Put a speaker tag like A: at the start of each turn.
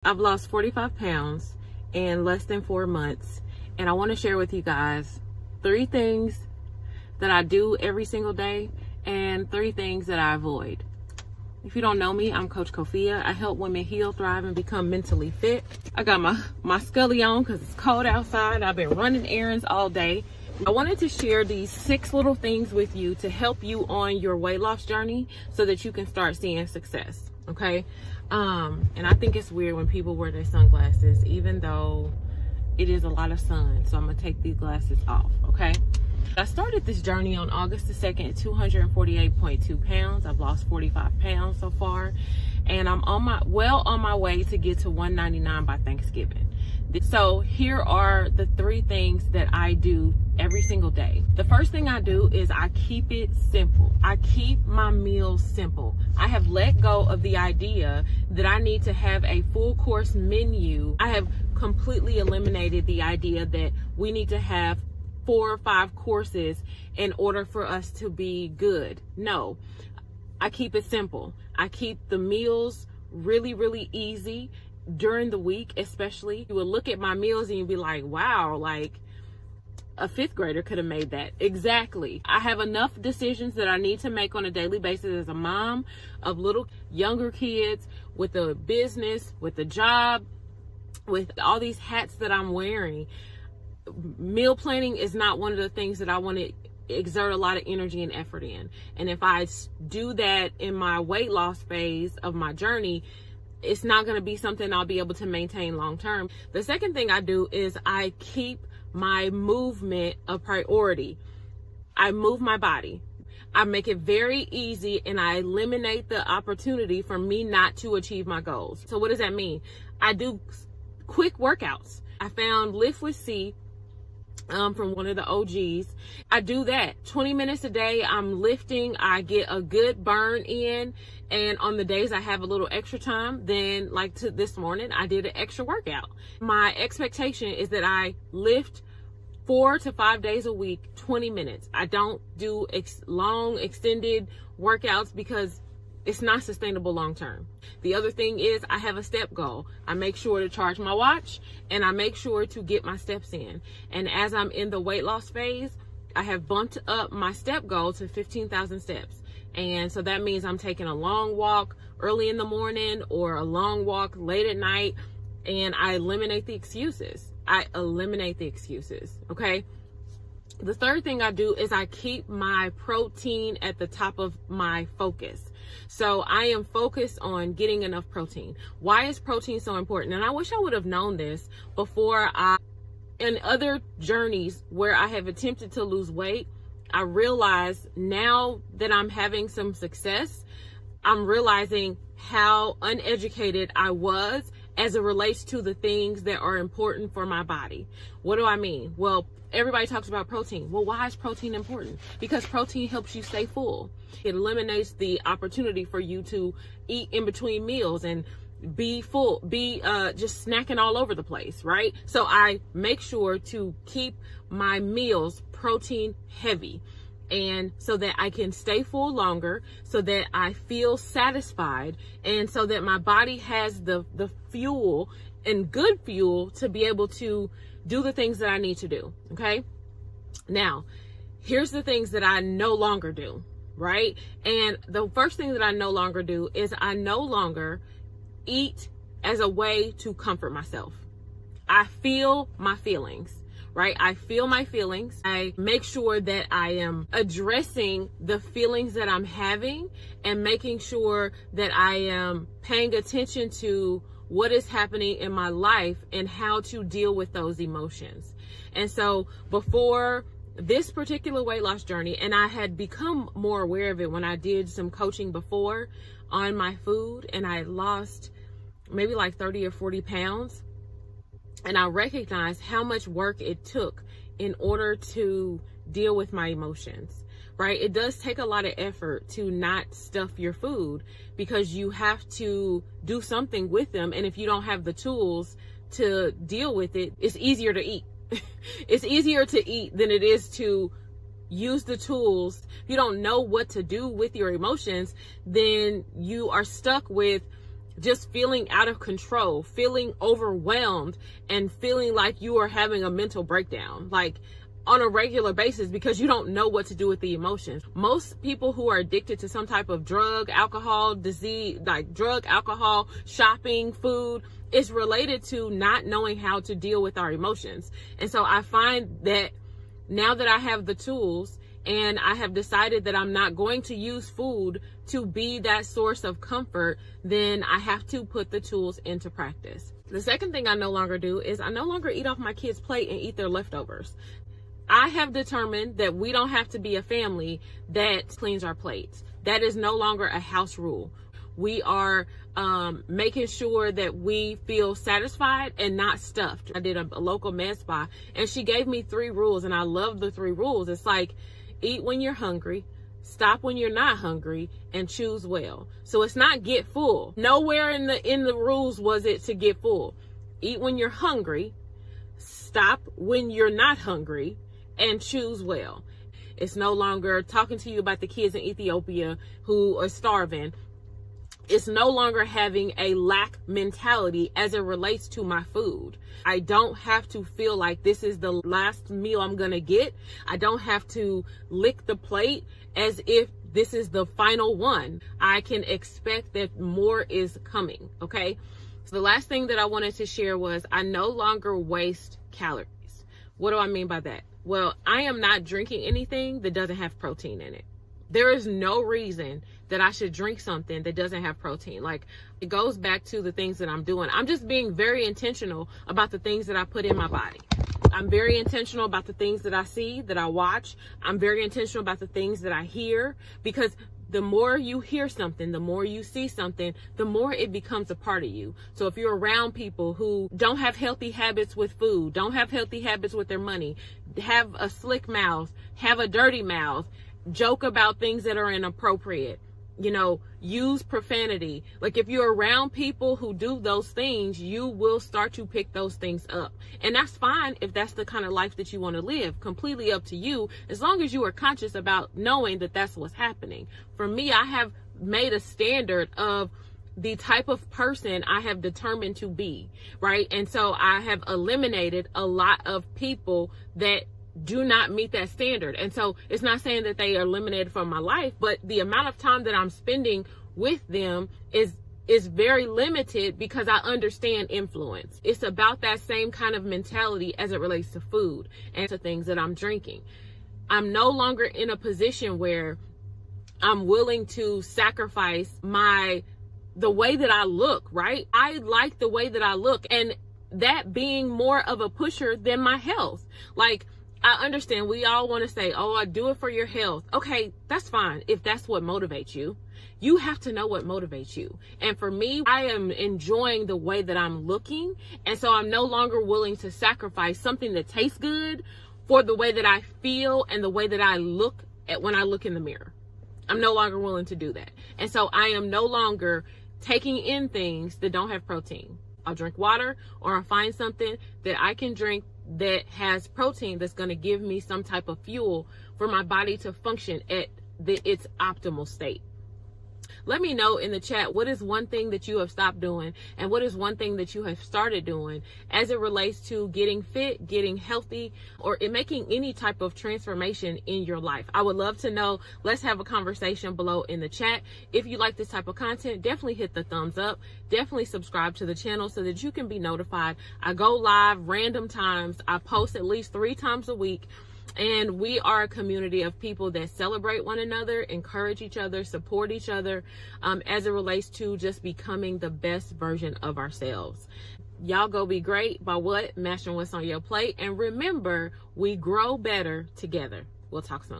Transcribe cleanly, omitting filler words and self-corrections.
A: I've lost 45 pounds in less than 4 months, and I want to share with you guys 3 things that I do every single day and 3 things that I avoid. If you don't know me, I'm Coach Kofia. I help women heal, thrive, and become mentally fit. I got my scully on because it's cold outside. I've been running errands all day. I wanted to share these 6 little things with you to help you on your weight loss journey so that you can start seeing success, okay? And I think it's weird when people wear their sunglasses, even though it is a lot of sun. So I'm gonna take these glasses off, okay? I started this journey on August the 2nd at 248.2 pounds. I've lost 45 pounds so far, and I'm on my way to get to 199 by Thanksgiving. So here are the 3 things that I do every single day. The first thing I do is I keep it simple. I keep my meals simple. I have let go of the idea that I need to have a full course menu. I have completely eliminated the idea that we need to have 4 or 5 courses in order for us to be good. No, I keep it simple. I keep the meals really, really easy during the week, especially. You will look at my meals and you'll be like, wow, like a 5th grader could have made that. Exactly. I have enough decisions that I need to make on a daily basis as a mom of little younger kids, with a business, with a job, with all these hats that I'm wearing. Meal planning is not one of the things that I want to exert a lot of energy and effort in. And if I do that in my weight loss phase of my journey, it's not going to be something I'll be able to maintain long term. The second thing I do is I keep my movement a priority. I move my body. I make it very easy, and I eliminate the opportunity for me not to achieve my goals. So what does that mean? I do quick workouts. I found Lift with C from one of the OGs. I do that 20 minutes a day. I'm lifting. I get a good burn in, and on the days I have a little extra time, then like this morning, I did an extra workout. My expectation is that I lift 4 to 5 days a week, 20 minutes. I don't do long extended workouts because it's not sustainable long term. The other thing is I have a step goal. I make sure to charge my watch, and I make sure to get my steps in. And as I'm in the weight loss phase, I have bumped up my step goal to 15,000 steps. And so that means I'm taking a long walk early in the morning or a long walk late at night, and I eliminate the excuses. Okay? The third thing I do is I keep my protein at the top of my focus. So I am focused on getting enough protein. Why is protein so important? And I wish I would have known this before. In other journeys where I have attempted to lose weight, I realize now that I'm having some success, I'm realizing how uneducated I was as it relates to the things that are important for my body. What do I mean? Well, everybody talks about protein. Well, why is protein important? Because protein helps you stay full. It eliminates the opportunity for you to eat in between meals and be full, just snacking all over the place, right? So I make sure to keep my meals protein heavy, and so that I can stay full longer, so that I feel satisfied, and so that my body has the fuel, and good fuel, to be able to do the things that I need to do, okay? Now, here's the things that I no longer do, right? And the first thing that I no longer do is I no longer eat as a way to comfort myself. I feel my feelings, right? I feel my feelings. I make sure that I am addressing the feelings that I'm having and making sure that I am paying attention to what is happening in my life and how to deal with those emotions. And so before this particular weight loss journey, and I had become more aware of it when I did some coaching before on my food, and I lost maybe like 30 or 40 pounds. And I recognized how much work it took in order to deal with my emotions, right? It does take a lot of effort to not stuff your food, because you have to do something with them. And if you don't have the tools to deal with it, it's easier to eat. It's easier to eat than it is to use the tools. If you don't know what to do with your emotions, then you are stuck with just feeling out of control, feeling overwhelmed, and feeling like you are having a mental breakdown, like on a regular basis, because you don't know what to do with the emotions. Most people who are addicted to some type of drug, alcohol, disease, like drug, alcohol, shopping, food, it's related to not knowing how to deal with our emotions. And so I find that now that I have the tools and I have decided that I'm not going to use food to be that source of comfort, then I have to put the tools into practice. The second thing I no longer do is I no longer eat off my kids' plate and eat their leftovers. I have determined that we don't have to be a family that cleans our plates. That is no longer a house rule. We are making sure that we feel satisfied and not stuffed. I did a local med spa, and she gave me 3 rules, and I love the 3 rules. It's like, eat when you're hungry, stop when you're not hungry, and choose well. So it's not get full. Nowhere in the rules was it to get full. Eat when you're hungry, stop when you're not hungry, and choose well. It's no longer talking to you about the kids in Ethiopia who are starving. It's no longer having a lack mentality as it relates to my food. I don't have to feel like this is the last meal I'm gonna get. I don't have to lick the plate as if this is the final one. I can expect that more is coming, okay? So the last thing that I wanted to share was I no longer waste calories. What do I mean by that? Well, I am not drinking anything that doesn't have protein in it. There is no reason that I should drink something that doesn't have protein. Like, it goes back to the things that I'm doing. I'm just being very intentional about the things that I put in my body. I'm very intentional about the things that I see, that I watch. I'm very intentional about the things that I hear, because the more you hear something, the more you see something, the more it becomes a part of you. So if you're around people who don't have healthy habits with food, don't have healthy habits with their money, have a slick mouth, have a dirty mouth, joke about things that are inappropriate, use profanity. Like, if you're around people who do those things, you will start to pick those things up. And that's fine if that's the kind of life that you want to live. Completely up to you, as long as you are conscious about knowing that that's what's happening. For me, I have made a standard of the type of person I have determined to be, right? And so I have eliminated a lot of people that do not meet that standard. And so it's not saying that they are eliminated from my life, but the amount of time that I'm spending with them is very limited, because I understand influence. It's about that same kind of mentality as it relates to food and to things that I'm drinking. I'm no longer in a position where I'm willing to sacrifice the way that I look, right? I like the way that I look, and that being more of a pusher than my health. Like, I understand we all want to say, oh, I do it for your health. Okay, that's fine if that's what motivates you. You have to know what motivates you. And for me, I am enjoying the way that I'm looking. And so I'm no longer willing to sacrifice something that tastes good for the way that I feel and the way that I look at when I look in the mirror. I'm no longer willing to do that. And so I am no longer taking in things that don't have protein. I'll drink water, or I'll find something that I can drink that has protein that's going to give me some type of fuel for my body to function at its optimal state. Let me know in the chat, what is one thing that you have stopped doing, and what is one thing that you have started doing as it relates to getting fit, getting healthy, or in making any type of transformation in your life. I would love to know. Let's have a conversation below in the chat. If you like this type of content, definitely hit the thumbs up. Definitely subscribe to the channel so that you can be notified. I go live random times. I post at least 3 times a week. And we are a community of people that celebrate one another, encourage each other, support each other, as it relates to just becoming the best version of ourselves. Y'all go be great by mastering what's on your plate. And remember, we grow better together. We'll talk soon.